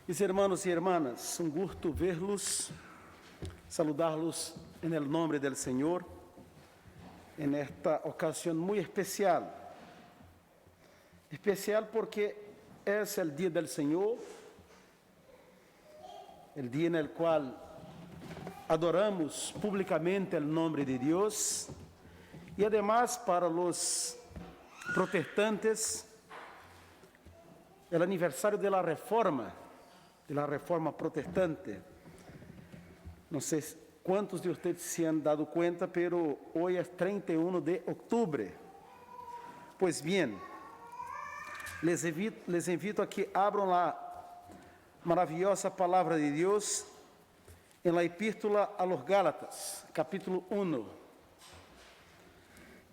Mis hermanos y hermanas, un gusto verlos, saludarlos en el nombre del Señor, en esta ocasión muy especial. Especial porque es el día del Señor, el día en el cual adoramos públicamente el nombre de Dios, y además para los protestantes, el aniversario de la Reforma protestante. No sé cuántos de ustedes se han dado cuenta, pero hoy es 31 de octubre. Pues bien, les invito a que abran la maravillosa palabra de Dios en la epístola a los Gálatas, capítulo 1.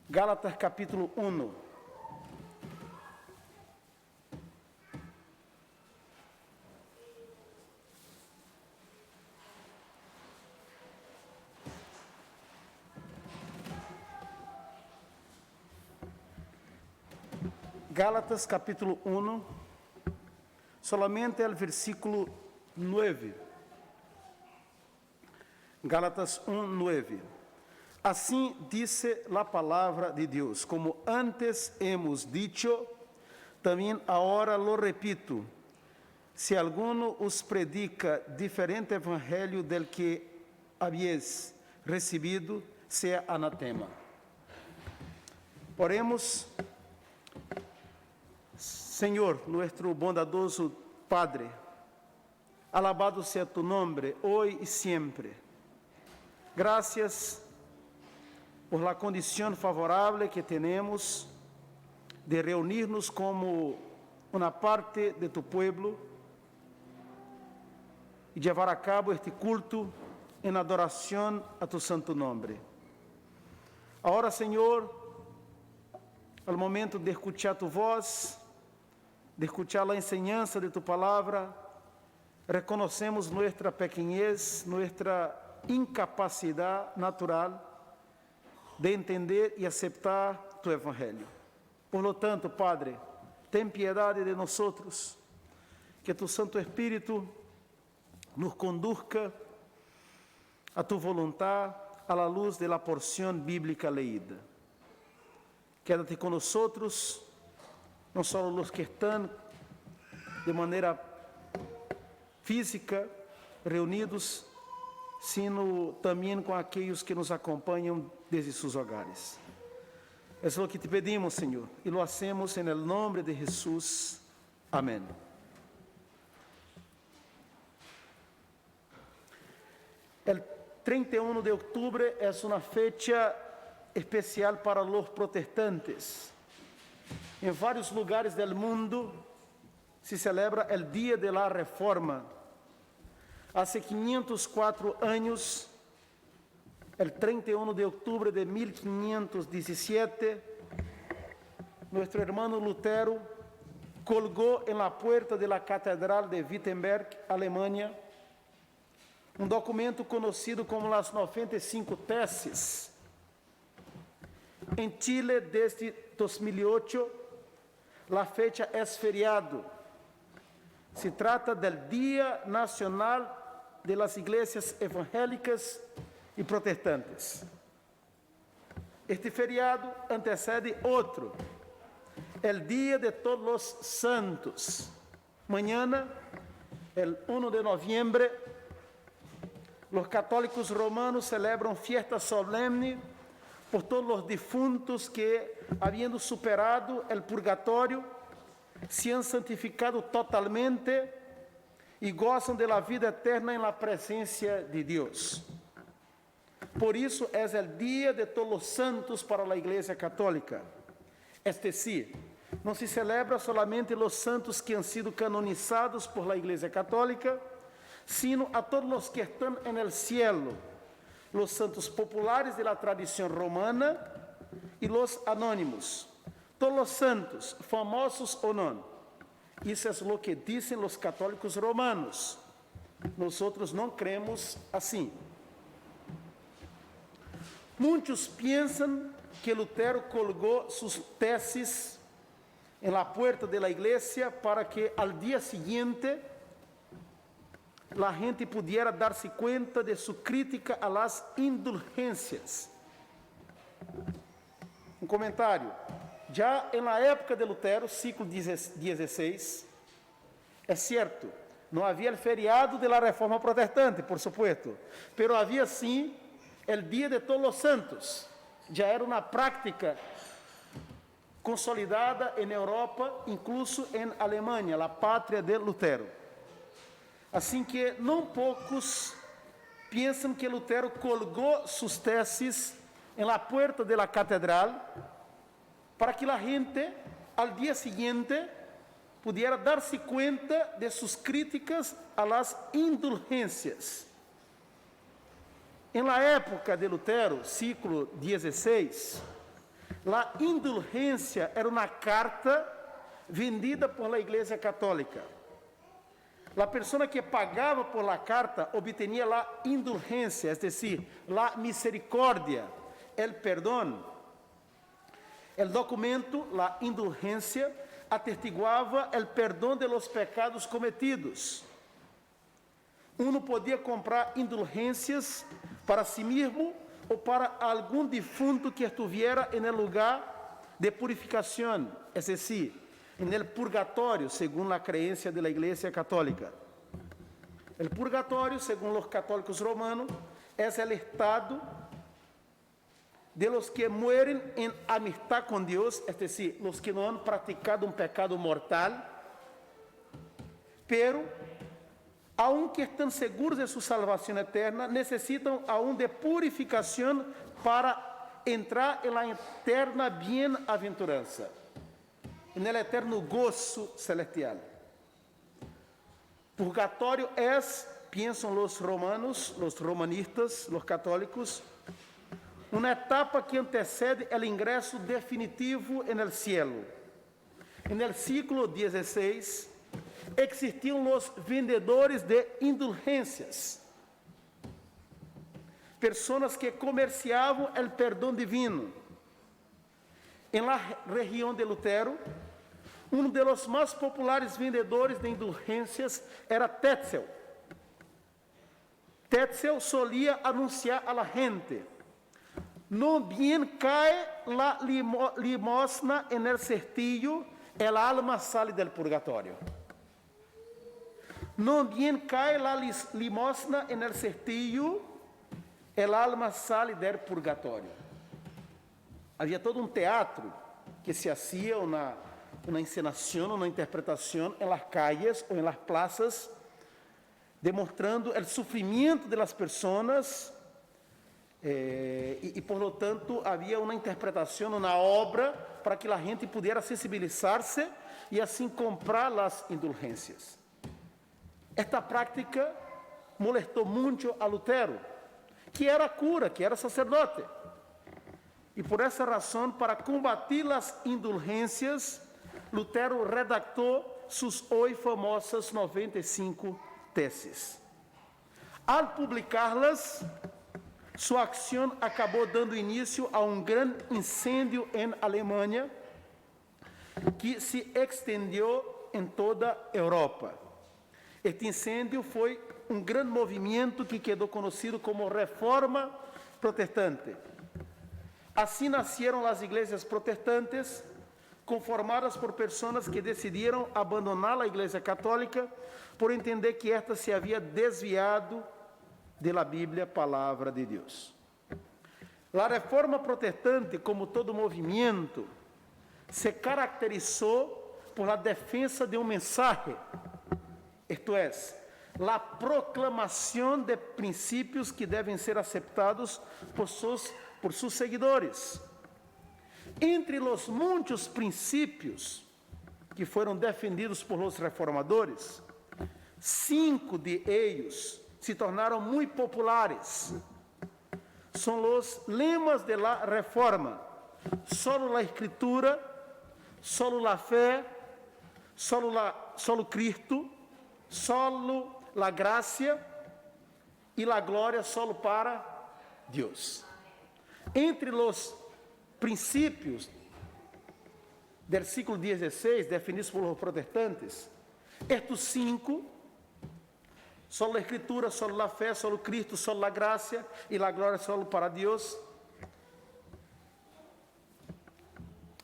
Gálatas, capítulo 1. Gálatas capítulo 1, solamente el versículo 9. Gálatas 1, 9. Assim dice la palabra de Dios, como antes hemos dicho, también ahora lo repito, si alguno os predica diferente evangelio del que habéis recibido, sea anatema. Oremos. Señor, nuestro bondadoso Padre, alabado sea tu nombre, hoy y siempre. Gracias por la condición favorable que tenemos de reunirnos como una parte de tu pueblo y llevar a cabo este culto en adoración a tu santo nombre. Ahora, Señor, al momento de escuchar tu voz, de escuchar la enseñanza de tu palabra, reconocemos nuestra pequeñez, nuestra incapacidad natural de entender y aceptar tu evangelio. Por lo tanto, Padre, ten piedad de nosotros, que tu Santo Espíritu nos conduzca a tu voluntad a la luz de la porción bíblica leída. Quédate con nosotros, no solo los que están de manera física reunidos, sino también con aquellos que nos acompañan desde sus hogares. Es lo que te pedimos, Señor, y lo hacemos en el nombre de Jesús. Amén. El 31 de octubre es una fecha especial para los protestantes. En varios lugares del mundo se celebra el Día de la Reforma. Hace 504 años, el 31 de octubre de 1517, nuestro hermano Lutero colgó en la puerta de la Catedral de Wittenberg, Alemania, un documento conocido como las 95 Tesis. En Chile, desde 2008, la fecha es feriado. Se trata del Día Nacional de las Iglesias Evangélicas y Protestantes. Este feriado antecede otro, el Día de Todos los Santos. Mañana, el 1 de noviembre, los católicos romanos celebran fiesta solemne por todos los difuntos que, habiendo superado el purgatorio, se han santificado totalmente y gozan de la vida eterna en la presencia de Dios. Por eso es el Día de Todos los Santos para la Iglesia Católica. Es decir, no se celebra solamente los santos que han sido canonizados por la Iglesia Católica, sino a todos los que están en el cielo, los santos populares de la tradición romana y los anónimos. Todos los santos, famosos o no. Eso es lo que dicen los católicos romanos. Nosotros no creemos así. Muchos piensan que Lutero colgó sus tesis en la puerta de la iglesia para que al día siguiente la gente pudiera darse cuenta de su crítica a las indulgencias. Um comentário. Já na época de Lutero, século XVI, é certo, não havia o feriado da Reforma Protestante, por supuesto, pero havia sim o Dia de Todos os Santos. Já era uma prática consolidada em Europa, incluso em Alemanha, a pátria de Lutero. Assim que não poucos pensam que Lutero colgou suas teses em la puerta de la catedral para que a gente, al dia seguinte, pudiera darse cuenta de sus críticas a las indulgências. Em la época de Lutero, século XVI, a indulgência era uma carta vendida por la Igreja Católica. A pessoa que pagava por la carta obtinha la indulgência, es decir, la misericórdia, el perdão. O documento, la indulgência, atestiguava o perdão de los pecados cometidos. Uno podia comprar indulgências para si mesmo ou para algum difunto que estuviera en el lugar de purificação, es decir, en el purgatorio, según la creencia de la Iglesia Católica. El purgatorio, según los católicos romanos, es el estado de los que mueren en amistad con Dios, es decir, los que no han practicado un pecado mortal, pero, aunque están seguros de su salvación eterna, necesitan aún de purificación para entrar en la eterna bienaventuranza, en el eterno gozo celestial. Purgatorio es, piensan los romanos, los romanistas, los católicos, uma etapa que antecede o ingresso definitivo no cielo. No século XVI, existiam os vendedores de indulgências, pessoas que comerciavam o perdão divino. Em la região de Lutero, um dos mais populares vendedores de indulgências era Tetzel. Tetzel solia anunciar a la gente: no bien cae la limosna en el cestillo, el alma sale del purgatorio. No bien cae la limosna en el cestillo, el alma sale del purgatorio. Havia todo um teatro que se hacía, uma encenação, uma interpretação em las calles ou em las plazas, demonstrando o sofrimento de las pessoas. Por lo tanto, havia uma interpretação na obra para que a gente pudesse sensibilizar-se e assim comprar as indulgências. Esta prática molestou muito a Lutero, que era cura, que era sacerdote. E por essa razão, para combater as indulgências, Lutero redactou suas hoje famosas 95 teses. Al publicá-las, sua ação acabou dando início a um grande incêndio em Alemanha, que se extendeu em toda a Europa. Este incêndio foi um grande movimento que quedou conhecido como Reforma Protestante. Assim nasceram as igrejas protestantes, conformadas por pessoas que decidiram abandonar a Igreja Católica por entender que esta se havia desviado de la Bíblia, palavra de Deus. A Reforma Protestante, como todo movimento, se caracterizou por la defensa de um mensaje, isto é, a proclamação de princípios que devem ser aceitados por seus seguidores. Entre os muitos princípios que foram defendidos por los reformadores, 5 de eles se tornaram muito populares. São os lemas de la reforma: solo la escritura, solo la fé, solo Cristo, solo la gracia e la glória solo para Deus. Entre os princípios do século XVI, definidos por los protestantes, estes 5 Solo la Escritura, solo la fe, solo Cristo, solo la gracia y la gloria solo para Dios.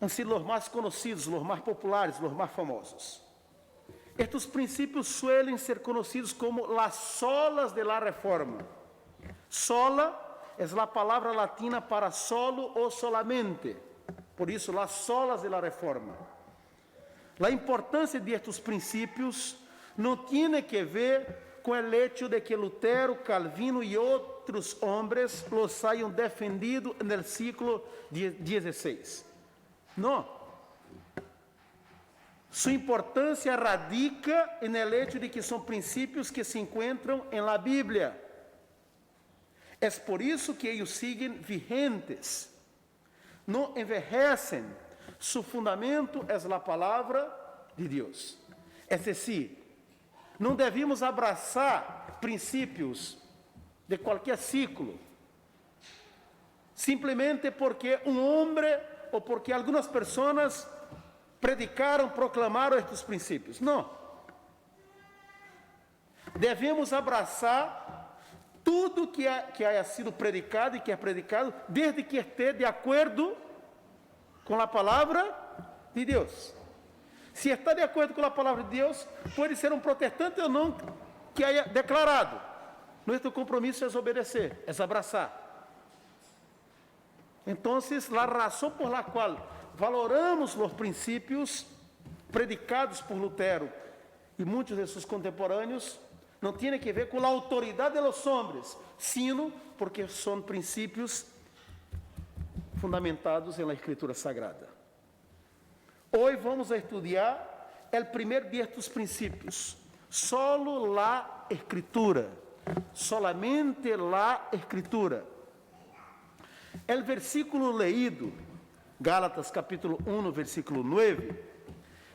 Han sido los más conocidos, los más populares, los más famosos. Estos princípios suelen ser conocidos como las solas de la Reforma. Sola es la palabra latina para solo o solamente. Por isso, las solas de la Reforma. La importancia de estos principios no tiene que ver com o hecho de que Lutero, Calvino e outros homens los hayan defendido no século XVI. Não. Sua importância radica no hecho de que são princípios que se encontram em la Bíblia. É por isso que eles siguen vigentes. Não envejecem. Su fundamento é a palavra de Deus. É decir, não devemos abraçar princípios de qualquer ciclo, simplesmente porque um homem ou porque algumas pessoas predicaram, proclamaram estes princípios. Não. Devemos abraçar tudo que haya sido predicado e que é predicado, desde que esteja de acordo com a palavra de Deus. Se está de acordo com a palavra de Deus, pode ser um protestante ou não que haya declarado. Nosso compromisso é obedecer, é abraçar. Então, a razão por la qual valoramos os princípios predicados por Lutero e muitos de seus contemporâneos não tem que ver com a autoridade de los homens, sino porque são princípios fundamentados na Escritura Sagrada. Hoje vamos a estudar o primeiro de estes princípios, solo la Escritura, solamente la Escritura. O versículo leído, Gálatas capítulo 1, versículo 9,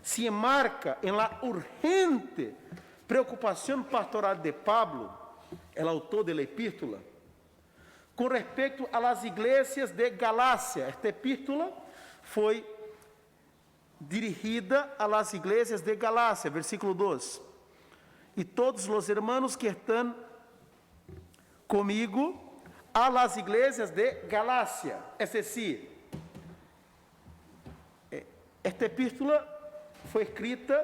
se enmarca em la urgente preocupação pastoral de Pablo, o autor da epístola, com respeito a las iglesias de Galácia. Esta epístola foi dirigida a las iglesias de Galácia, versículo 2. E todos os hermanos que estão comigo a las iglesias de Galácia. É decir, esta epístola foi escrita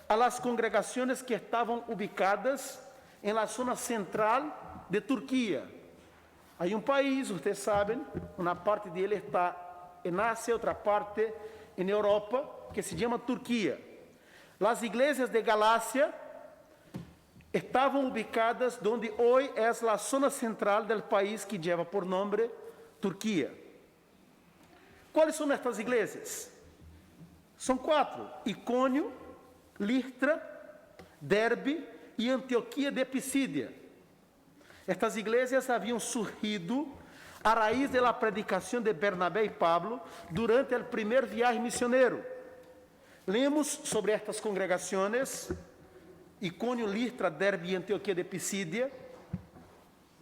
a las congregações que estavam ubicadas em la zona central de Turquia. Há um país, vocês sabem, uma parte dele está em Ásia, outra parte em Europa, que se chama Turquia. As igrejas de Galácia estavam ubicadas onde hoje é a zona central do país que leva por nome Turquia. Quais são estas igrejas? São 4: Icônio, Listra, Derbe e Antioquia de Pisídia. Estas igrejas haviam surgido a raiz da predicação de Bernabé e Pablo durante o primeiro viagem missioneiro. Lemos sobre estas congregações, Icônio, Listra, Derbe e Antioquia de Pisídia,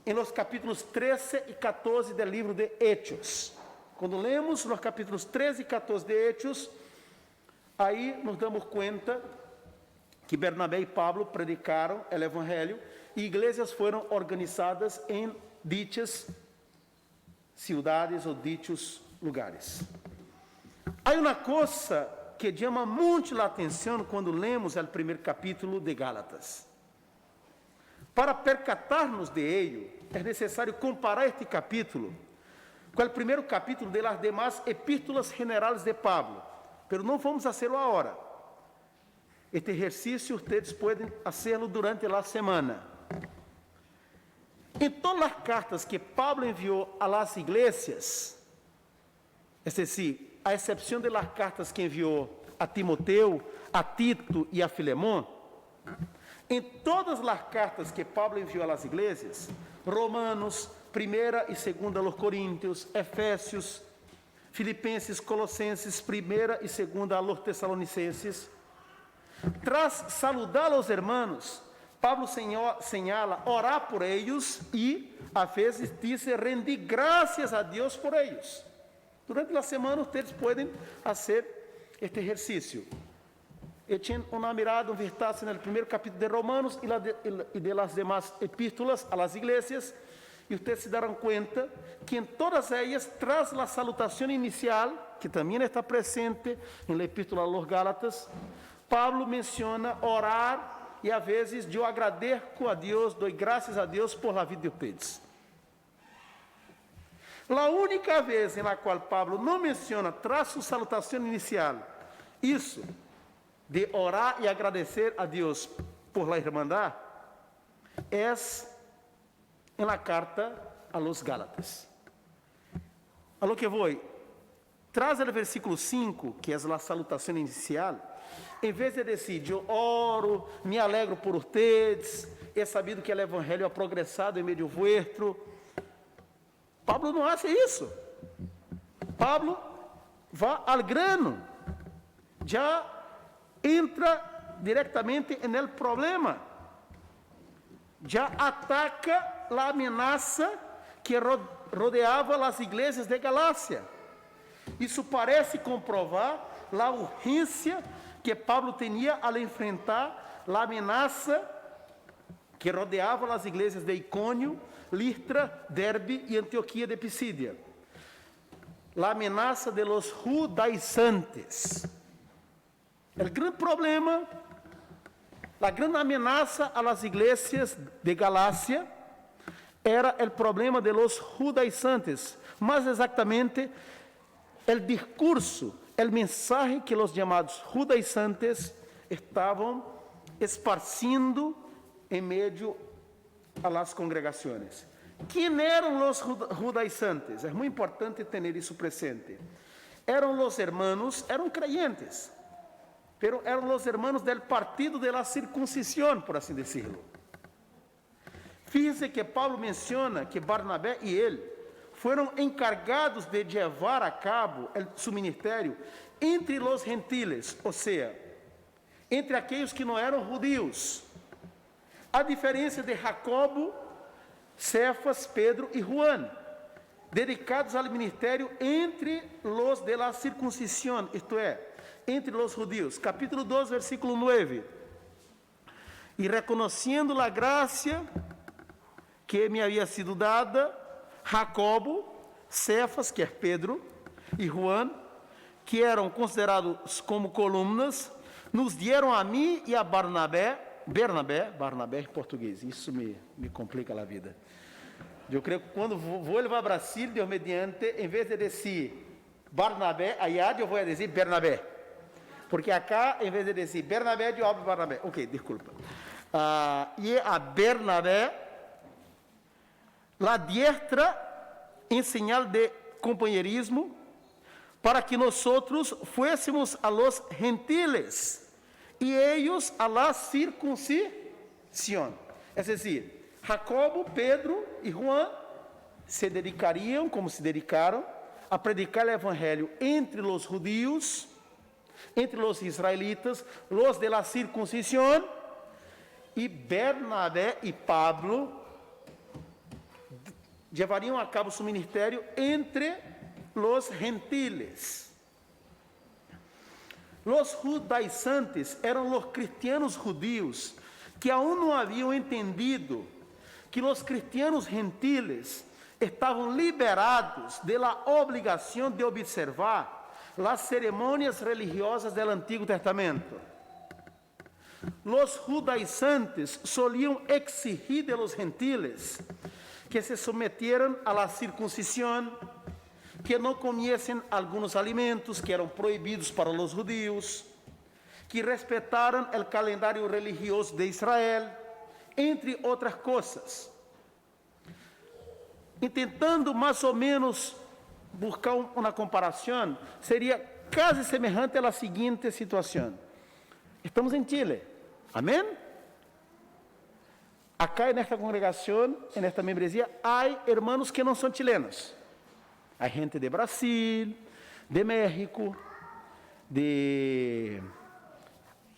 em los capítulos 13 e 14 do livro de Hechos. Quando lemos nos capítulos 13 e 14 de Hechos, aí nos damos conta que Bernabé e Pablo predicaram o Evangelho e igrejas foram organizadas em dichas cidades ou dichos lugares. Há uma coisa que chama muito a atenção quando lemos o primeiro capítulo de Gálatas. Para percatar-nos de ello, é necessário comparar este capítulo com o primeiro capítulo de las demás epístolas generais de Pablo. Pero não vamos fazê-lo agora. Este exercício vocês podem fazê-lo durante a semana. Em todas as cartas que Pablo enviou a las iglesias, é decir, a exceção de las cartas que enviou a Timoteu, a Tito e a Filemón, em todas as cartas que Pablo enviou a las iglesias, Romanos, 1 e 2 aos Coríntios, Efésios, Filipenses, Colossenses, 1 e 2 a los Tesalonicenses, tras saludar a los hermanos, Pablo señala orar por ellos e, a vezes, diz rendir graças a Deus por ellos. Durante a semana, vocês podem fazer este exercício. echen una mirada, un vistazo en el primer capítulo de Romanos y de las demás epístolas a las iglesias, y ustedes se darán cuenta que en todas ellas, tras la salutación inicial, que también está presente en la epístola a los Gálatas, Pablo menciona orar, e a vezes eu agradeço a Deus, dou graças a Deus por la vida de ustedes. A única vez em la qual Pablo não menciona, tras sua salutação inicial, isso de orar e agradecer a Deus por la hermandad, é em la carta a los Gálatas. A lo que vou, tras o versículo 5, que é a salutação inicial, em vez de dizer, eu oro, me alegro por ustedes, he sabido que o evangelho ha progressado em meio vuestro, Pablo não hace isso. Pablo vai ao grano, já entra diretamente no problema, já ataca a ameaça que rodeava as igrejas de Galácia. Isso parece comprovar a urgência que Pablo tinha ao enfrentar a ameaça que rodeava as igrejas de Icônio, Listra, Derbe e Antioquia de Pisídia. A ameaça de los judaizantes. O grande problema, a grande ameaça a las igrejas de Galácia era o problema de los judaizantes, mais exatamente o discurso, o mensaje que os chamados judaizantes estavam esparcindo em meio a las congregações. Quem eram os judaizantes? É muito importante ter isso presente. Eram os hermanos, eram creyentes, pero eram os hermanos del partido de la circuncisión, por assim decirlo. Fíjense que Pablo menciona que Barnabé e ele foram encargados de levar a cabo seu ministério entre os gentiles, ou seja, entre aqueles que não eram judeus. A diferença de Jacobo, Cefas, Pedro e Juan, dedicados ao ministério entre os de la circuncisión, isto é, entre os judeus. Capítulo 2, versículo 9. E reconhecendo a graça que me havia sido dada, Jacobo, Cefas, que é Pedro, e Juan, que eram considerados como colunas, nos deram a mim e a Barnabé em português, isso me complica a vida. Eu creio que quando vou levar a Brasil, Deus mediante, em vez de dizer Barnabé, allá eu vou dizer Bernabé. Porque acá, em vez de dizer Bernabé, eu hablo Barnabé. Ok, desculpa. E a Bernabé, la diestra em señal de companheirismo, para que nós fuésemos a los gentiles e eles a la circuncisión. É decir, Jacobo, Pedro e Juan se dedicariam, como se dedicaram, a predicar o evangelho entre os judíos, entre os israelitas, os de la circuncisión, e Bernabé e Pablo levariam a cabo seu ministério entre os gentiles. Os judaizantes eram os cristianos judíos que aún não haviam entendido que os cristianos gentiles estavam liberados da obrigação de observar as cerimônias religiosas do Antigo Testamento. Os judaizantes soliam exigir de los gentiles que se sometieran a la circuncisión, que não comiesen alguns alimentos que eram proibidos para os judeus, que respeitaran o calendário religioso de Israel, entre outras coisas. Tentando mais ou menos buscar uma comparação, seria quase semelhante à seguinte situação. Estamos em Chile, amém? Acá nesta congregação, nesta membresia, há hermanos que não são chilenos. Há gente de Brasil, de México,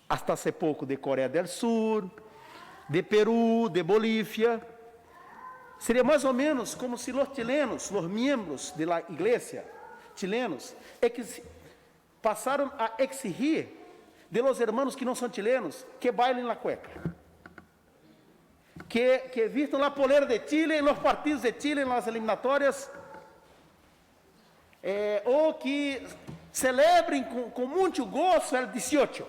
hasta hace pouco, de Coreia del Sur, de Peru, de Bolívia. Seria mais ou menos como se os chilenos, os membros da igreja chilenos, passaram a exigir de los hermanos que não são chilenos, que bailen la cueca, que vistam la polera de Chile em los partidos de Chile, em las eliminatórias, ou que celebrem com muito gozo o 18.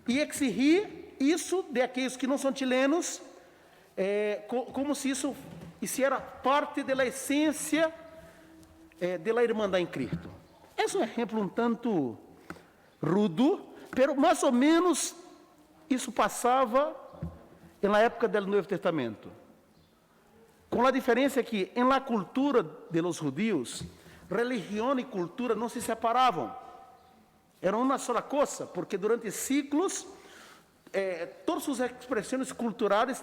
E exigir isso de aqueles que não são chilenos, como se isso hiciera parte da essência da irmandade em Cristo. Esse é um exemplo um tanto rudo, mas mais ou menos isso passava na época do Novo Testamento. Com a diferença que, na cultura dos judeus, religião e cultura não se separavam. Eram uma só coisa, porque durante séculos, todas as expressões culturais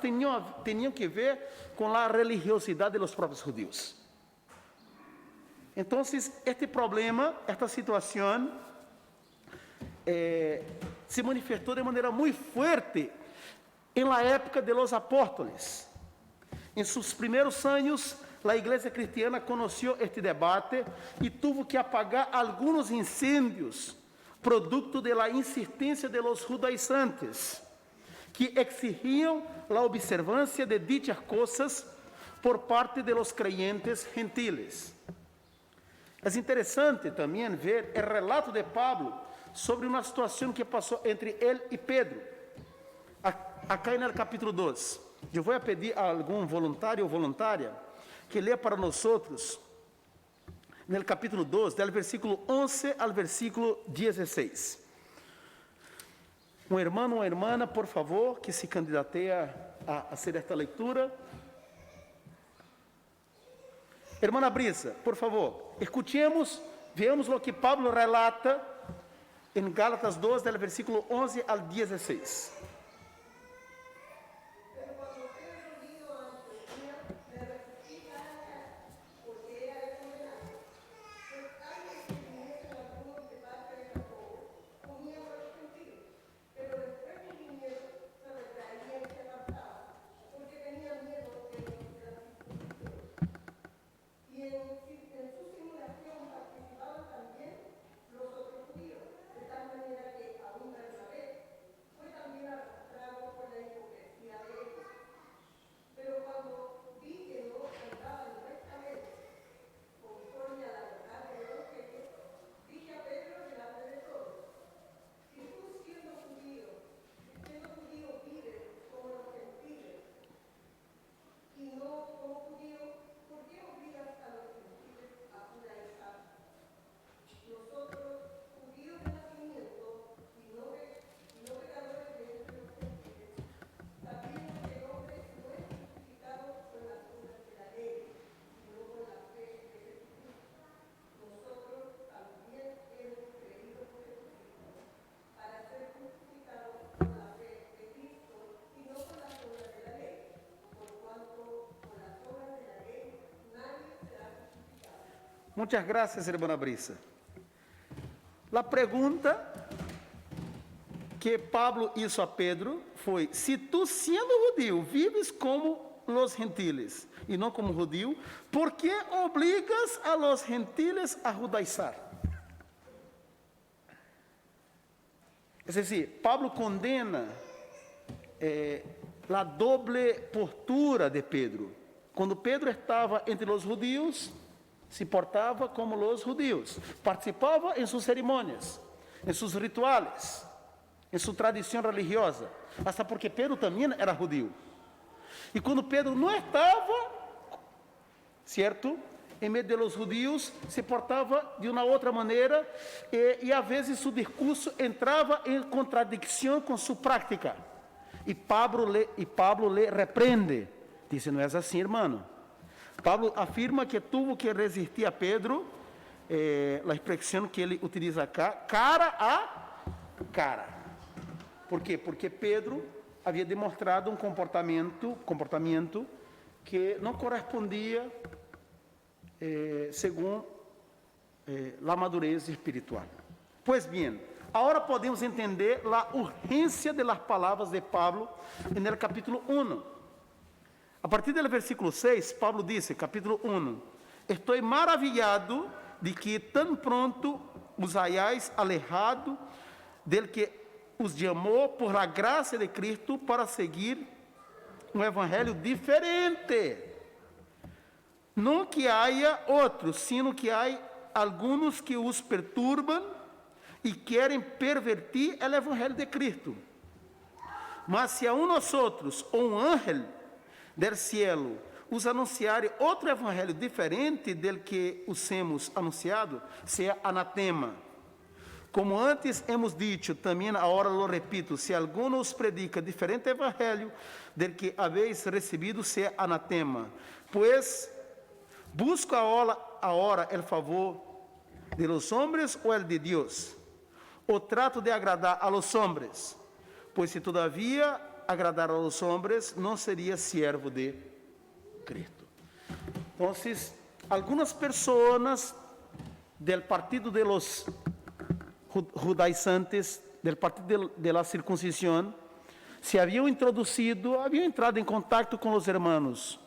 tinham que ver com a religiosidade dos próprios judeus. Então, este problema, esta situação, se manifestou de maneira muito forte na época de los apóstoles. Em seus primeiros anos, a igreja cristiana conheceu este debate e teve que apagar alguns incêndios, producto da insistência de los judaizantes, que exigiam a observância de dichas coisas por parte de los creyentes gentiles. É interessante também ver o relato de Pablo sobre uma situação que passou entre ele e Pedro. Acá no capítulo 2. Eu vou pedir a algum voluntário ou voluntária que leia para nós, no capítulo 2, do versículo 11 ao versículo 16. Um irmão ou uma irmã, por favor, que se candidateia a fazer esta leitura. Irmã Brisa, por favor, escutemos, veamos o que Pablo relata em Gálatas 2, do versículo 11 ao 16. Muchas gracias, hermana Brisa. La pergunta que Pablo hizo a Pedro foi: se tu, sendo judío, vives como los gentiles e não como judío, ¿por que obligas a los gentiles a judaizar? Es decir, Pablo condena a doble postura de Pedro. Quando Pedro estava entre os judeus, se portava como os judeus, participava em suas cerimônias, em seus rituais, em sua tradição religiosa, até porque Pedro também era judeu. E quando Pedro não estava, certo, em meio dos judeus, se portava de uma outra maneira, e às vezes seu discurso entrava em contradição com sua prática. E Pablo lhe repreende, diz: não é assim, irmão. Pablo afirma que tuvo que resistir a Pedro, a expressão que ele utiliza acá, cara a cara. Por quê? Porque Pedro havia demonstrado um comportamento que não correspondia segundo a madurez espiritual. Pois bem, agora podemos entender a urgência das palavras de Pablo no capítulo 1. A partir do versículo 6, Pablo disse, capítulo 1, estou maravilhado de que tão pronto os hayáis alejado del que os chamou por la graça de Cristo para seguir um evangelho diferente. Não que haja outros, sino que há alguns que os perturbam e querem pervertir o evangelho de Cristo. Mas se a nós outros, ou um ángel del cielo, os anunciarem outro evangelho diferente del que os hemos anunciado, seja anatema. Como antes hemos dicho, também agora lo repito, se alguno os predica diferente evangelho del que habéis recebido, seja anatema. Pues busco ahora el favor de los hombres ou el de Deus? O trato de agradar a los hombres? Pois se todavia agradar a los hombres, não seria siervo de Cristo. Então, algumas pessoas del partido de los judaizantes, del partido de la circuncisión, se haviam entrado em contato com os hermanos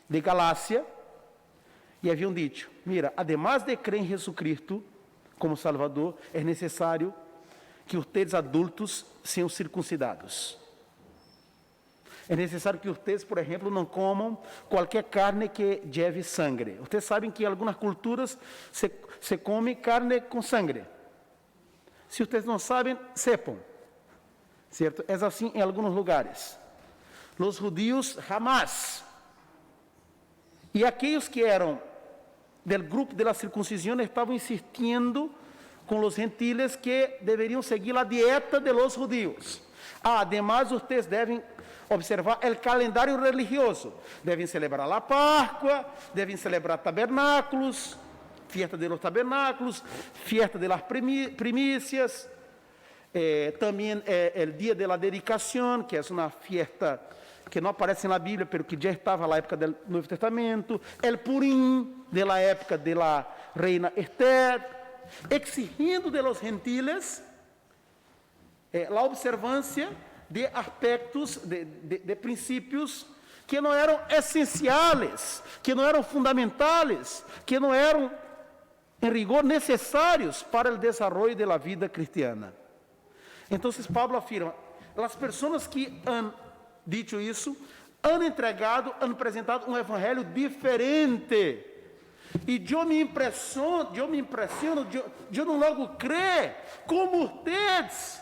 de Galácia e haviam dicho: mira, además de crer em Jesucristo como Salvador, é necessário que vocês adultos sejam circuncidados. É necessário que vocês, por exemplo, não comam qualquer carne que lleve sangue. Vocês sabem que em algumas culturas se come carne com sangue. Se vocês não sabem, sepam. Certo? É assim em alguns lugares. Os judeus jamás. E aqueles que eram del grupo de la circuncisión estavam insistindo com os gentiles que deveriam seguir a dieta de los judíos. Además, vocês devem observar o calendário religioso. Devem celebrar a Páscoa, devem celebrar tabernáculos, fiesta de los tabernáculos, fiesta de las primícias, também o dia de la dedicação, que é uma fiesta que não aparece na Bíblia, mas que já estava na época do Novo Testamento, o Purim, de la época de la reina Esther, exigindo de los gentiles a observância de aspectos, de princípios que não eram essenciais, que não eram fundamentais, que não eram, em rigor, necessários para o desenvolvimento da vida cristiana. Então, Pablo afirma: as pessoas que han dicho isso, han entregado, han apresentado um evangelho diferente. E eu me impressiono, eu não logo creio, como vocês,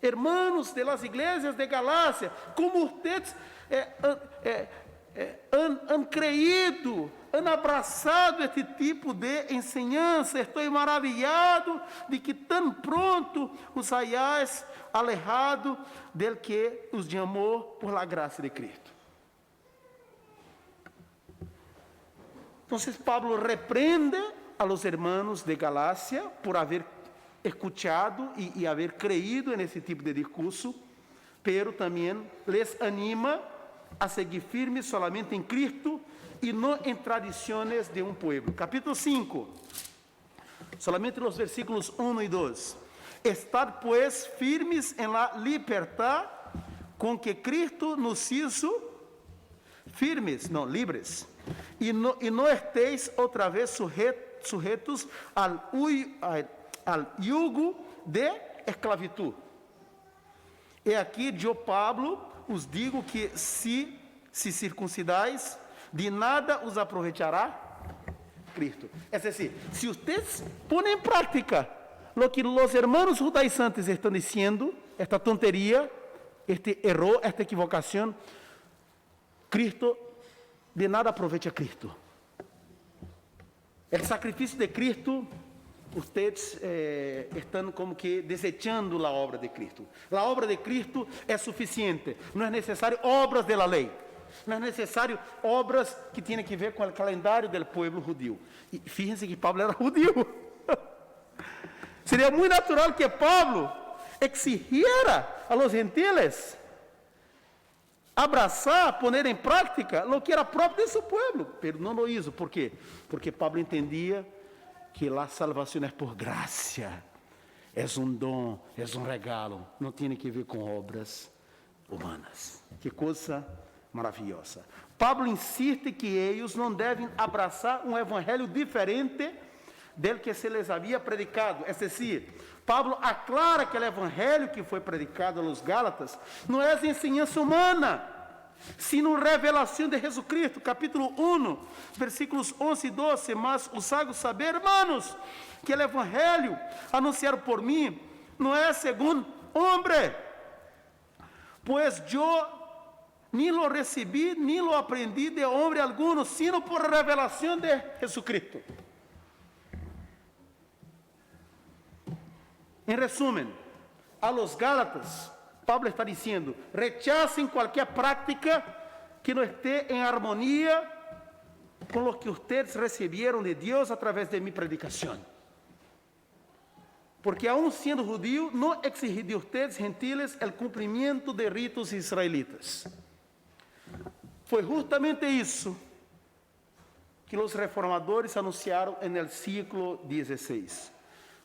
hermanos de las iglesias de Galácia, como vocês han creído, han abraçado este tipo de enseñança. Estou maravilhado de que tão pronto os hayáis alejado del que os chamou por la graça de Cristo. Então, Pablo repreende a los hermanos de Galácia por haver escuchado e haver creído nesse tipo de discurso, pero também les anima a seguir firmes solamente em Cristo e não em tradições de um pueblo. Capítulo 5, solamente los versículos 1 e 2. Estad pues firmes en la libertad con que Cristo nos hizo firmes, no, libres, y no estéis otra vez sujetos al yugo de esclavitud. E aqui eu, Pablo, os digo que se circuncidais, de nada os aproveitará Cristo. É decir, se vocês põem em prática lo que os hermanos judaizantes estão dizendo, esta tonteria, este erro, esta equivocação, Cristo, de nada aproveita Cristo. O sacrifício de Cristo, vocês estão como que desechando a obra de Cristo. A obra de Cristo é suficiente, não é necessário obras de la lei. Não é necessário obras que tenham que ver com o calendário do povo judeu. E fíjense que Pablo era judeu. Seria muito natural que Pablo exigiera a los gentiles abraçar, poner em prática o que era próprio de seu povo, mas não lo hizo. ¿Por quê? Porque Pablo entendia que a salvação é por graça, é dom, é regalo, não tem que ver com obras humanas. Que coisa maravilhosa. Pablo insiste que eles não devem abraçar um evangelho diferente del que se les había predicado. Es decir, Pablo aclara que el evangelio que fue predicado a los Gálatas no es enseñanza humana, sino revelação de Jesucristo. Capítulo 1, versículos 11 e 12. Mas os hago saber, hermanos, que o evangelho anunciado por mim não é segundo homem, pues eu ni lo recebi, ni lo aprendi de homem alguno, sino por revelação de Jesucristo. Em resumen, a los Gálatas, Pablo está dizendo: rechacem qualquer prática que não esteja em harmonia com o que ustedes receberam de Deus através de minha predicação. Porque aún sendo judío, não exigí de ustedes, gentiles, el cumprimento de ritos israelitas. Foi justamente isso que os reformadores anunciaram no século XVI.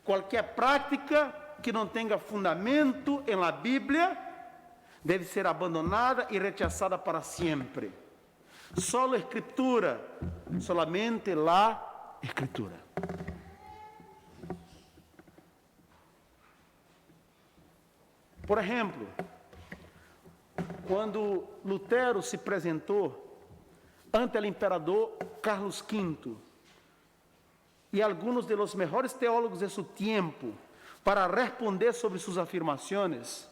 Qualquer prática que não tenha fundamento em la Bíblia deve ser abandonada e rechazada para sempre. Só a Escritura, solamente la Escritura. Por exemplo, quando Lutero se apresentou ante o imperador Carlos V e alguns de los mejores teólogos de seu tempo para responder sobre suas afirmações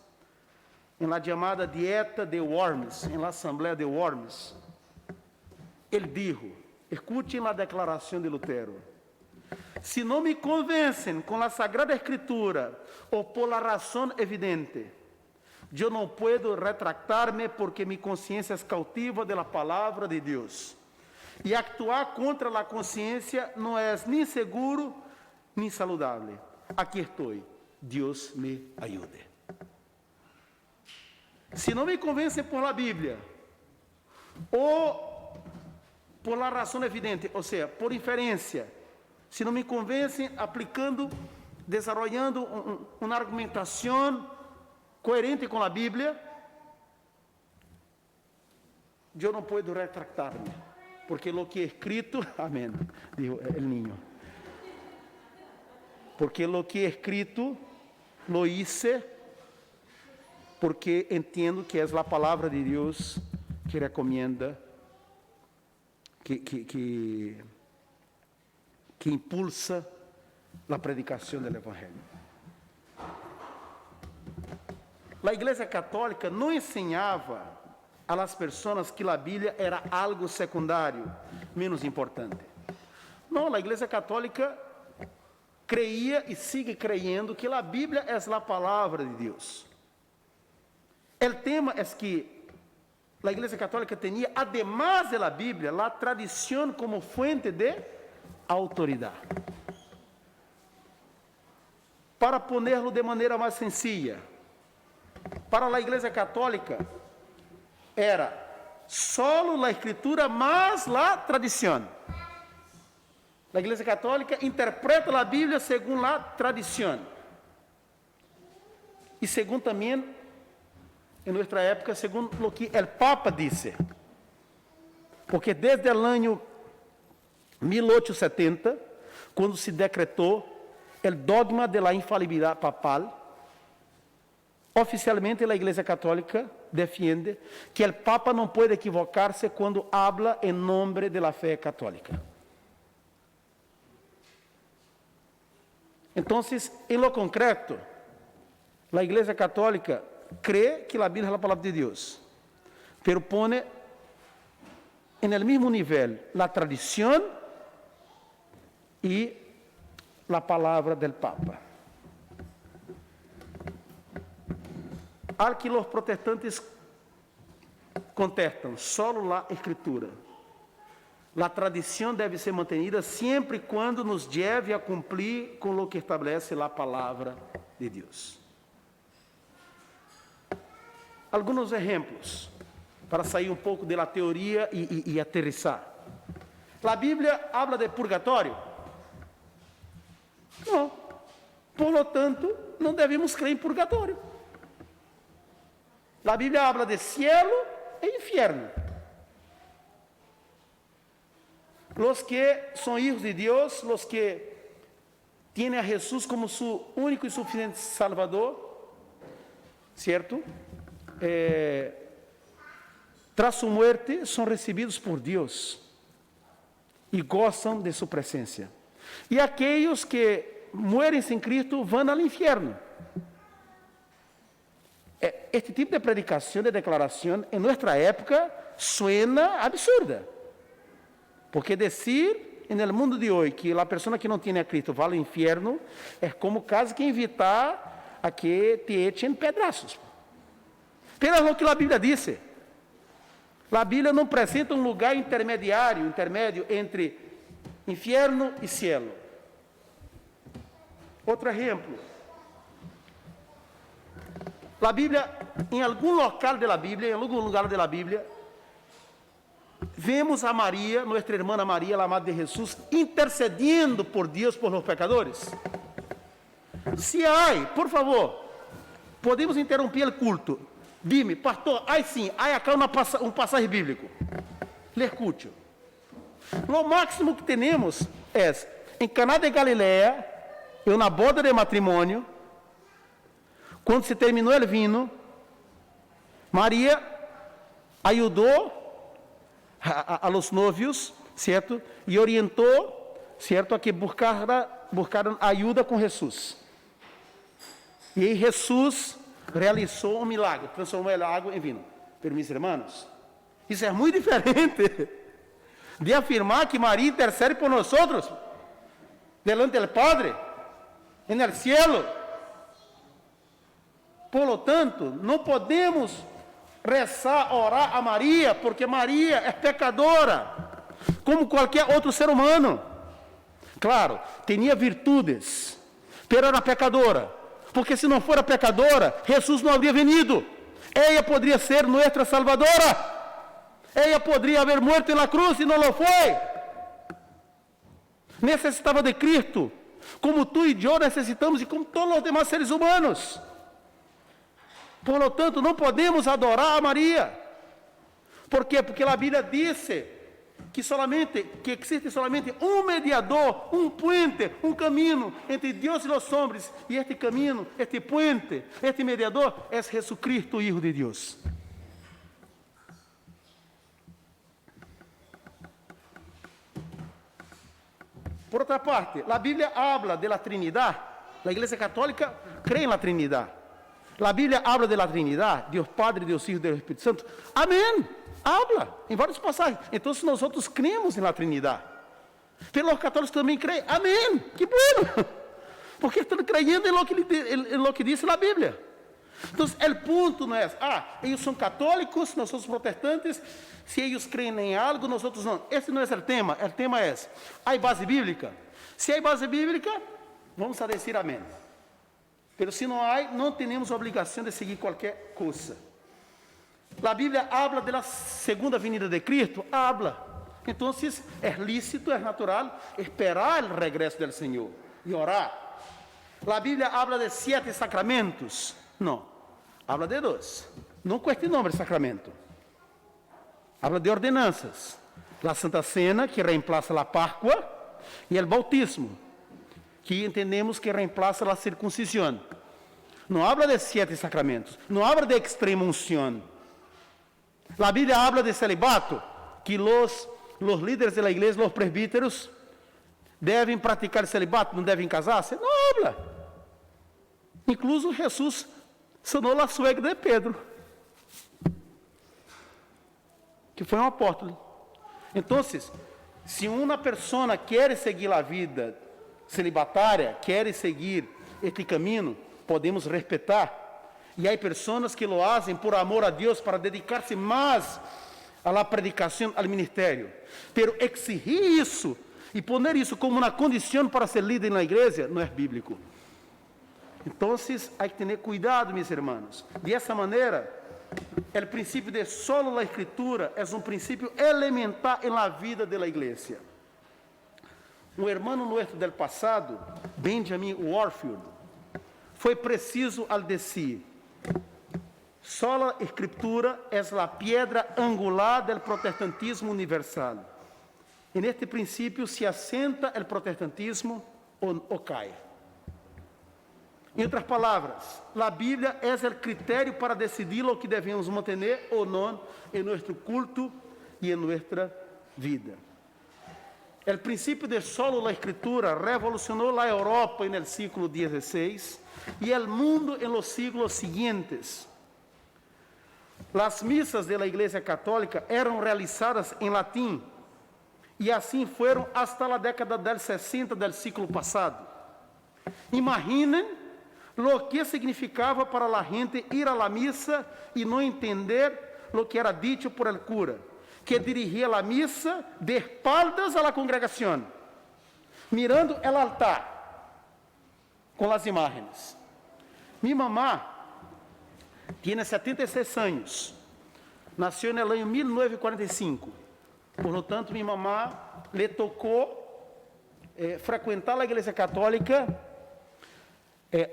em la chamada Dieta de Worms, em la Assembleia de Worms, ele dijo, escutem a declaração de Lutero: se não me convencem com a Sagrada Escritura ou por la razão evidente, eu não puedo retractar-me porque minha consciência é cautiva da palavra de Deus. E actuar contra a consciência não é nem seguro nem saludável. Aqui estou, Deus me ajude. Se não me convencem por la Bíblia ou por la razão evidente, ou seja, por inferência, se não me convencem aplicando, desarrollando uma argumentação coerente com a Bíblia, eu não posso retractar-me, porque lo que é escrito, amém, dijo el niño, porque lo que é escrito, lo hice, porque entendo que é a palavra de Deus que recomenda, que impulsa a predicação do Evangelho. A Igreja Católica não ensinava a las pessoas que a Bíblia era algo secundário, menos importante. Não, a Igreja Católica creía e sigue creyendo que a Bíblia é a palavra de Deus. O tema é que a Igreja Católica tinha, además de la Bíblia, a tradição como fuente de autoridade. Para ponerlo de maneira mais sencilla, para a Igreja Católica era solo a Escritura mais a tradição. A Igreja Católica interpreta a Bíblia segundo a tradição. E segundo também, em nossa época, segundo o que o Papa disse. Porque desde o ano 1870, quando se decretou o dogma de la infalibilidade papal, oficialmente a Igreja Católica defende que o Papa não pode equivocar-se quando habla em nome da fé católica. Então, em lo concreto, a Igreja Católica crê que a Bíblia é a palavra de Deus, pero pone en el mismo nível a tradição e a palavra del Papa. Al que os protestantes contestam, solo a Escritura. A tradição deve ser mantida sempre quando nos lleve a cumprir com o que estabelece a palavra de Deus. Alguns exemplos, para sair um pouco da teoria e aterrissar. A Bíblia habla de purgatório? Não. Por lo tanto, não devemos crer em purgatório. A Bíblia habla de cielo e infierno. Los que são hijos de Deus, los que tiene a Jesús como su único y suficiente Salvador, ¿cierto? Tras su muerte, son recibidos por Dios y gozan de su presencia. Y aquellos que mueren sin Cristo van al infierno. Este tipo de predicación, de declaración, en nuestra época, suena absurda. Porque decir en el mundo de hoy que la persona que no tiene a Cristo va al infierno, es como casi que invitar a que te echen pedazos. Pero es lo que la Biblia dice. La Biblia não apresenta um lugar intermédio entre inferno e cielo. Outro exemplo. A Bíblia, em algum local da Bíblia, em algum lugar da Bíblia, vemos a Maria, nossa irmã Maria, a amada de Jesus, intercedendo por Deus por os pecadores. Se há, por favor, podemos interromper o culto. Dime, pastor, aí sim, aí acá um passagem bíblico. Le escucho. O máximo que temos é, em Caná de Galileia, em uma boda de matrimônio, quando se terminou o vinho, Maria ajudou a los novios, certo? E orientou, certo, a que buscaram ajuda com Jesus. E aí Jesus realizou um milagre, transformou a água em vinho. Pero, mis hermanos, isso é muito diferente de afirmar que Maria intercede por nós, delante do Padre, en el cielo. Por lo tanto, não podemos rezar, orar a Maria, porque Maria é pecadora, como qualquer outro ser humano. Claro, tinha virtudes, pero era pecadora. Porque se não fora pecadora, Jesus não haveria venido. Ela poderia ser nossa salvadora. Ela poderia haver morto na cruz e não lo foi. Necessitava de Cristo, como tu e eu necessitamos e como todos os demais seres humanos. Por lo tanto, não podemos adorar a Maria. Por quê? Porque a Bíblia disse que existe solamente um mediador, um puente, um caminho entre Deus e os homens. E este caminho, este puente, este mediador é Jesucristo, Hijo de Deus. Por outra parte, a Bíblia habla de la Trinidad. A Igreja Católica crê na Trinidad. A Bíblia habla de la Trinidad, Deus Padre, Deus Hijo, Deus Espírito Santo. Amém. Habla em vários passagens. Então, nós outros cremos na Trinidad. Pero os católicos também creem. Amém. Que bueno. Porque estão creyendo em lo que diz a Bíblia. Então, o ponto não é, eles são católicos, nós somos protestantes, se eles creem em algo, nós outros não. Esse não é o tema. O tema é, há base bíblica? Se há base bíblica, vamos a dizer amém. Pero se não há, não temos obrigação de seguir qualquer coisa. A Bíblia habla da segunda vinda de Cristo? Habla. Então, é lícito, é natural esperar o regresso do Senhor e orar. A Bíblia habla de 7 sacramentos? Não. Habla de 2. Não com este nome, sacramento. Habla de ordenanças. A Santa Cena, que reemplaça a Páscoa, e o bautismo, que entendemos que reemplaça a circuncisão. Não habla de 7 sacramentos. Não habla de extrema unción. A Bíblia habla de celibato, que os líderes da igreja, os presbíteros, devem praticar celibato, não devem casar-se. Não habla. Incluso Jesus sanou a suegra de Pedro, que foi um apóstolo. Então, se uma pessoa quer seguir a vida celibatária, quer seguir este caminho, podemos respeitar. E há pessoas que lo fazem por amor a Deus, para dedicar-se mais à la predicação, ao ministério. Pero exigir isso e poner isso como uma condição para ser líder na igreja não é bíblico. Então, há que ter cuidado, meus irmãos. De essa maneira, o princípio de solo a Escritura é um princípio elementar na vida da igreja. Um irmão nosso do passado, Benjamin Warfield, foi preciso al dizer: só a Escritura é a pedra angular do protestantismo universal. E neste princípio se assenta o protestantismo o cae. Em outras palavras, a Bíblia é o critério para decidir o que devemos manter ou não em nosso culto e em nossa vida. O princípio de solo da Escritura revolucionou a Europa no século XVI e o mundo em los siglos seguintes. As missas da Igreja Católica eram realizadas em latim e assim foram hasta a década del 60 del século passado. Imaginem lo que significava para a gente ir à missa e não entender lo que era dicho por el cura, que dirigia a missa de espaldas à congregação, mirando o altar com as imagens. Minha mamá tem 76 anos, nasceu no ano 1945, por lo tanto, minha mamá le tocou frequentar a Igreja Católica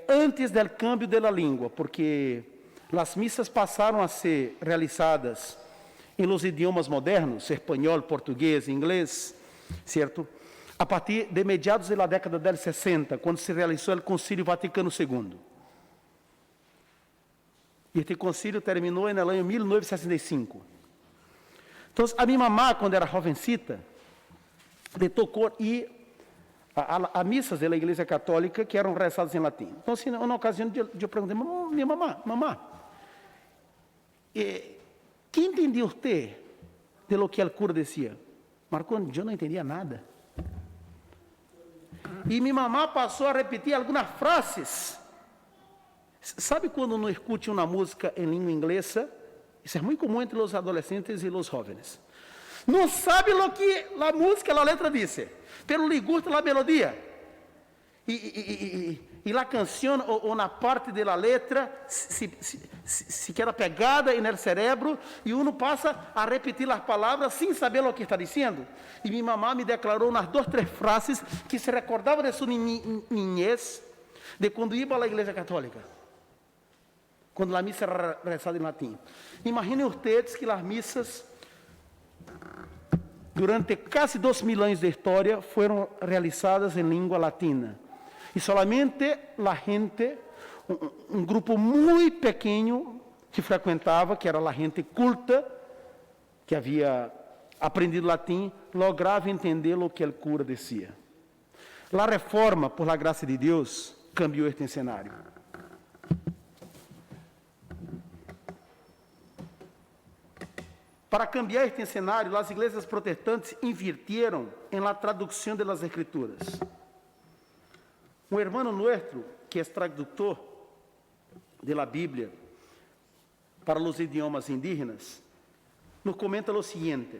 antes do cambio da língua, porque as missas passaram a ser realizadas em los idiomas modernos, espanhol, português, inglês, certo? A partir de meados da década de 60, quando se realizou o Concílio Vaticano II. Este concílio terminou no ano 1965. Então, a minha mamá, quando era jovencita, le tocou ir a missas da Igreja Católica que eram rezadas em latim. Então, assim, na ocasião, eu perguntei, minha mamá, que entendia você de lo que o cura dizia? Marconi, eu não entendia nada. E minha mamá passou a repetir algumas frases. Sabe quando não escute uma música em língua inglesa? Isso é muito comum entre os adolescentes e os jovens. Não sabe o que a música, a letra diz, pero lhe gusta a melodia. E a canção, ou na parte da letra, se queda pegada no cérebro, e uno passa a repetir as palavras sem saber o que está dizendo. E minha mamá me declarou umas 2, 3 frases que se recordava de sua niñez, de quando ia à Igreja Católica, quando a missa era rezada em latim. Imaginem vocês que as missas, durante quase 2000 anos de história, foram realizadas em língua latina. E solamente a gente, um grupo muito pequeno que frequentava, que era a gente culta, que havia aprendido latim, lograva entender o que o cura dizia. A reforma, por la graça de Deus, cambiou este cenário. Para cambiar este cenário, as igrejas protestantes invirtieron em la tradução de las Escrituras. Um hermano nuestro, que é tradutor de la Bíblia para os idiomas indígenas, nos comenta o seguinte: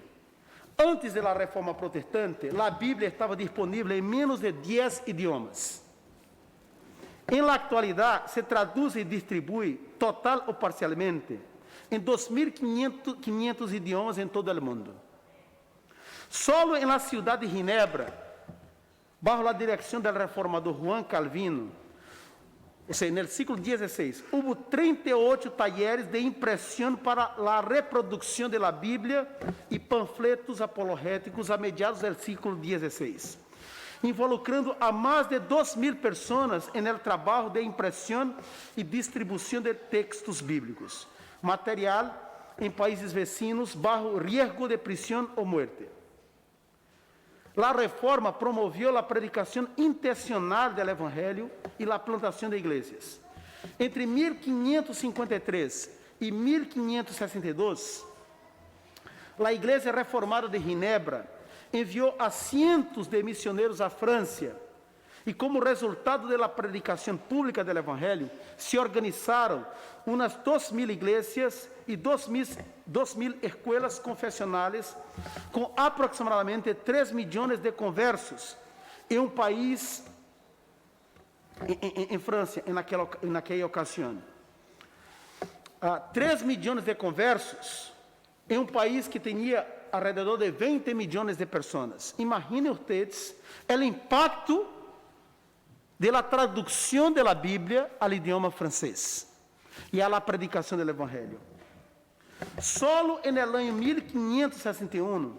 antes da reforma protestante, a Bíblia estava disponível em menos de 10 idiomas. Em la actualidade, se traduz e distribui, total ou parcialmente, em 2.500 idiomas em todo o mundo. Solo em la cidade de Ginebra, bajo a direção do reformador Juan Calvino, ou seja, no século XVI, houve 38 talleres de impressão para a reprodução da Bíblia e panfletos apologéticos a mediados do século XVI, involucrando a mais de 2.000 pessoas no trabalho de impressão e distribuição de textos bíblicos, material em países vecinos bajo risco de prisão ou morte. A reforma promoveu a predicação intencional do Evangelho e a plantação de igrejas. Entre 1553 e 1562, a Igreja Reformada de Ginebra enviou a cientos de missioneiros à França e, como resultado da predicação pública do Evangelho, se organizaram umas 2.000 igrejas e 2.000 escolas confessionais, com aproximadamente 3 milhões de conversos em um país, em França, naquela ocasião. 3 milhões de conversos em um país que tinha alrededor de 20 milhões de pessoas. Imaginem vocês o impacto da tradução da Bíblia ao idioma francês e à predicação do Evangelho. Solo no ano 1561,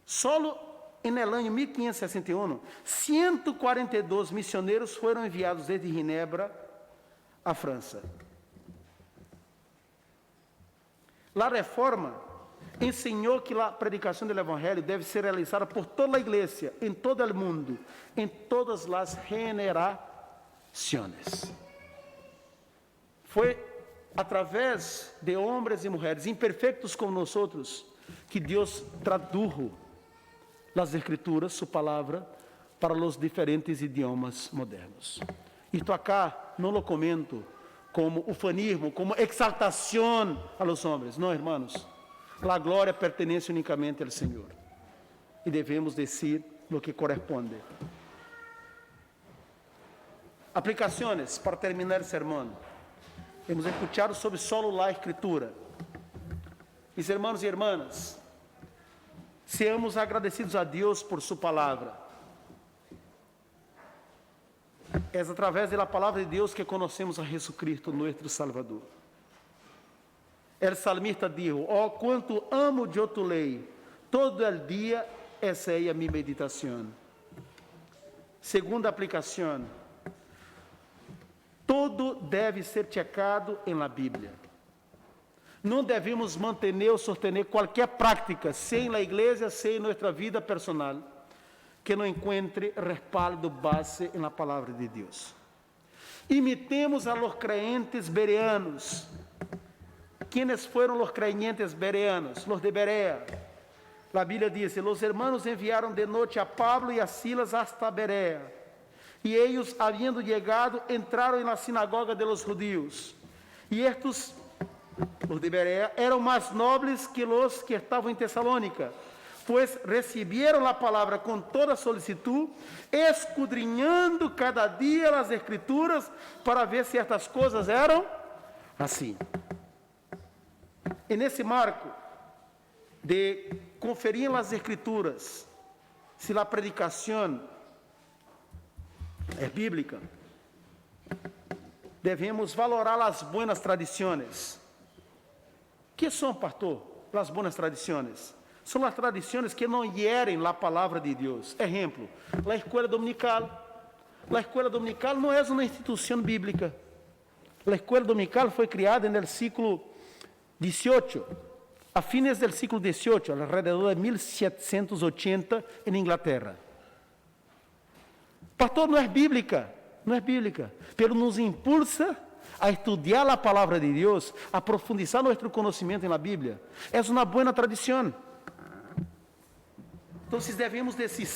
solo en el año 1561, 142 misioneros fueron enviados desde Ginebra a França. La Reforma ensinou que a predicação do Evangelho deve ser realizada por toda a igreja, em todo o mundo, em todas as generações. Foi através de homens e mulheres imperfeitos como nós que Deus tradujo as Escrituras, sua palavra, para os diferentes idiomas modernos. Isto acá não lo comento como ufanismo, como exaltação a los homens. Não, irmãos. A glória pertence unicamente ao Senhor. E devemos dizer o que corresponde. Aplicações para terminar o sermão. Hemos escuchado sobre solo a Escritura. Mis irmãos e irmãs, seamos agradecidos a Deus por sua palavra. É através da palavra de Deus que conhecemos a Jesucristo, nosso Salvador. El salmista dijo: oh, quanto amo eu tu lei, todo el dia essa é a minha meditação. Segunda aplicação: todo deve ser checado em la Bíblia. Não devemos manter ou sostener qualquer prática, sem la igreja, sem nossa vida personal, que não encontre respaldo base na palavra de Deus. Imitemos a los creyentes bereanos. ¿Quiénes fueron los creyentes bereanos? Los de Berea. La Biblia dice: los hermanos enviaron de noche a Pablo y a Silas hasta Berea. Y ellos, habiendo llegado, entraron en la sinagoga de los judíos. Y estos, los de Berea, eran más nobles que los que estaban en Tesalónica, pues recibieron la palabra con toda solicitud, escudriñando cada día las Escrituras para ver si estas cosas eran así. E nesse marco de conferir nas Escrituras se a predicação é bíblica, devemos valorar as boas tradições. Que são, pastor, as boas tradições? São as tradições que não hierem a palavra de Deus. Exemplo, a escola dominical. A escola dominical não é uma instituição bíblica. A escola dominical foi criada no século 18, a fines del siglo XVIII, alrededor de 1780, en Inglaterra. Pastor, não é bíblica, pero nos impulsa a estudar a palavra de Deus, a profundizar nosso conhecimento na Bíblia. É uma boa tradição. Então, devemos dizer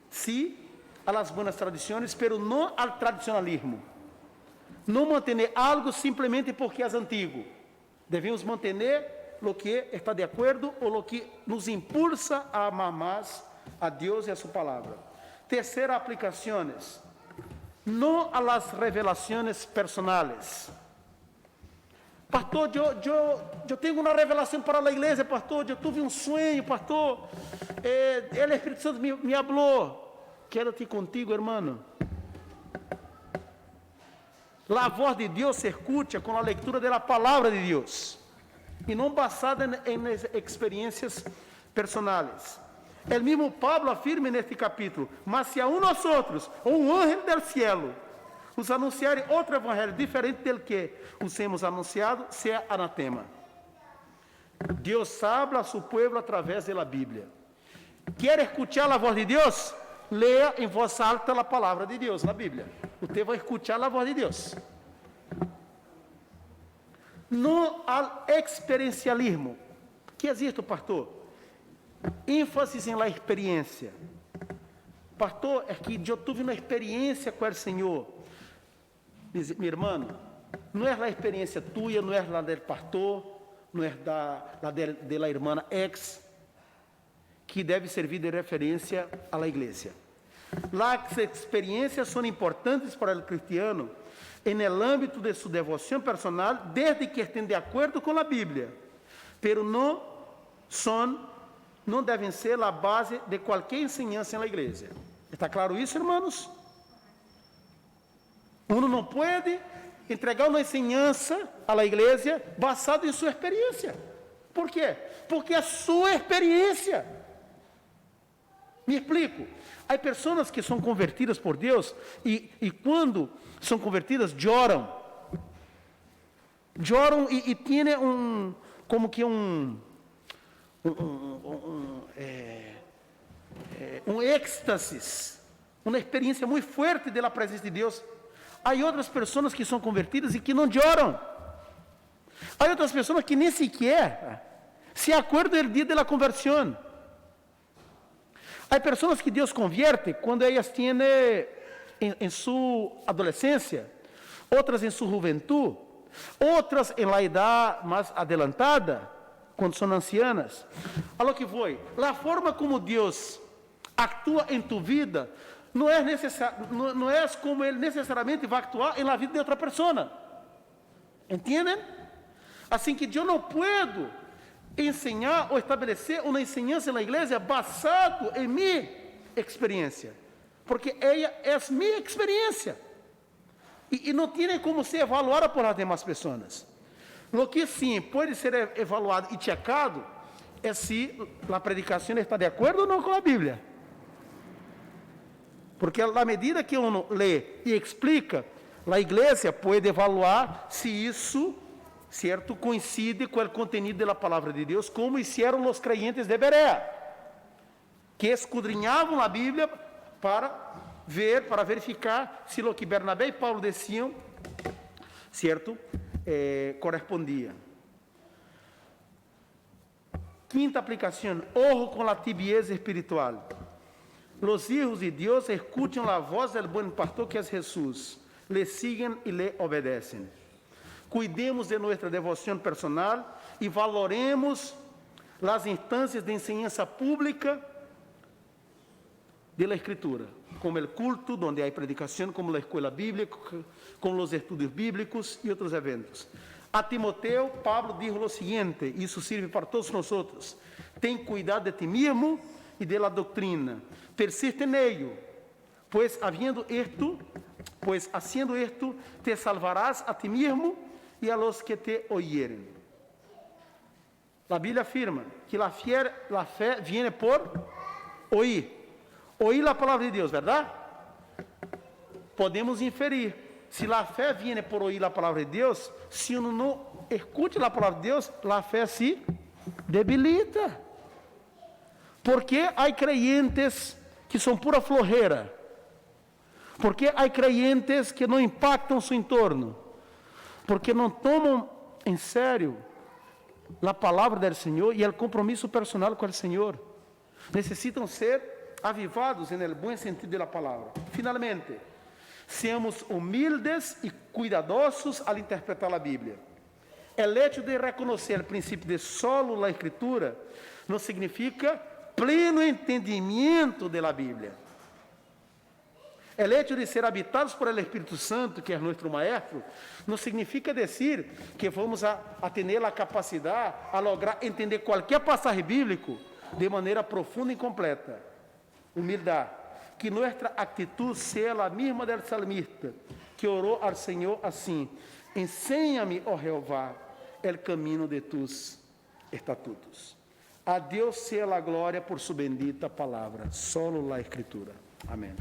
sim a las buenas tradições, pero não ao tradicionalismo. Não manter algo simplesmente porque é antigo. Devemos manter o que está de acordo ou o que nos impulsa a amar mais a Deus e a sua palavra. Terceira aplicação: não a las revelações personales. Pastor, eu tenho uma revelação para a igreja, pastor. Eu tive um sonho, pastor. O Espírito Santo me falou. Quédate contigo, hermano. A voz de Deus se escuta com a leitura da palavra de Deus e não basada em experiências personais. O mesmo Pablo afirma neste capítulo: mas se a nós outros, ou um anjo del cielo, os anunciarem outro evangelho diferente del que os hemos anunciado, sea anatema. Deus habla a seu povo através da Bíblia. Quer escutar a voz de Deus? Leia em voz alta a palavra de Deus na Bíblia. Você vai escutar a voz de Deus. Não ao experiencialismo. Que é isto, pastor? ênfase em la experiência. Pastor, é que eu tive uma experiência com o Senhor. Meu irmão, não é a experiência tua, não é a do pastor, não é de la irmã ex, que deve servir de referência à igreja. As experiências são importantes para o cristiano en el âmbito de sua devoção personal, desde que estén de acordo com a Bíblia, pero não devem ser a base de qualquer enseñança na igreja. Está claro isso, irmãos? Uno não pode entregar uma enseñança à igreja basada em sua experiência. Por quê? Porque é sua experiência. Me explico. Há pessoas que são convertidas por Deus e quando são convertidas, choram. Choram e têm como que um êxtase, uma experiência muito forte da presença de Deus. Há outras pessoas que são convertidas e que não choram. Há outras pessoas que nem sequer se acordam do dia da conversão. Há pessoas que Deus convierte quando elas têm em sua adolescência, outras em sua juventude, outras em la idade mais adelantada, quando são ancianas. A lo que foi, a forma como Deus atua em tu vida não é como Ele necessariamente vai actuar em la vida de outra pessoa. Entendem? Assim que eu não posso ensinar ou estabelecer uma ensinança na igreja basado em minha experiência, porque ela é minha experiência e não tem como ser evaluada por as demais pessoas. O que sim pode ser evaluado e checado é se a predicação está de acordo ou não com a Bíblia, porque à medida que uno lê e explica, a igreja pode evaluar se isso, certo, coincide com o conteúdo da palavra de Deus, como hicieron os creyentes de Berea, que escudrinhavam a Bíblia para ver, para verificar se o que Bernabé e Paulo diziam, certo, correspondia. Quinta aplicação: ojo com a tibieza espiritual. Los hijos de Deus escutam a voz del buen pastor que é Jesus, le siguen e le obedecem. Cuidemos de nossa devoção personal e valoremos as instâncias de enseñanza pública de la Escritura, como o culto, onde há predicação, como a escola bíblica, como os estudos bíblicos e outros eventos. A Timoteo, Pablo dijo lo seguinte, e isso serve para todos nós: ten cuidado de ti mesmo e de la doutrina, persiste en ello, pues haciendo esto, te salvarás a ti mesmo e a los que te oyeren. A Bíblia afirma que a fé viene por oír a palavra de Deus, verdade? Podemos inferir, se a fé viene por oír a palavra de Deus, se uno não escute a palavra de Deus, a fé se debilita. Porque há creyentes que são pura flojera? Porque há creyentes que não impactam seu entorno? Porque não tomam em sério a palavra do Senhor e o compromisso personal com o Senhor. Necessitam ser avivados no bom sentido da palavra. Finalmente, seamos humildes e cuidadosos ao interpretar a Bíblia. O hecho de reconhecer o princípio de solo a Escritura não significa pleno entendimento da Bíblia. O hecho de ser habitados por el Espírito Santo, que é nosso maestro, não significa dizer que vamos a ter a capacidade a lograr entender qualquer passagem bíblico de maneira profunda e completa. Humildade. Que nossa atitude seja a mesma del salmista, que orou ao Senhor assim: enséñame, oh Jeová, el camino de tus estatutos. A Deus seja a glória por sua bendita palavra. Solo la Escritura. Amém.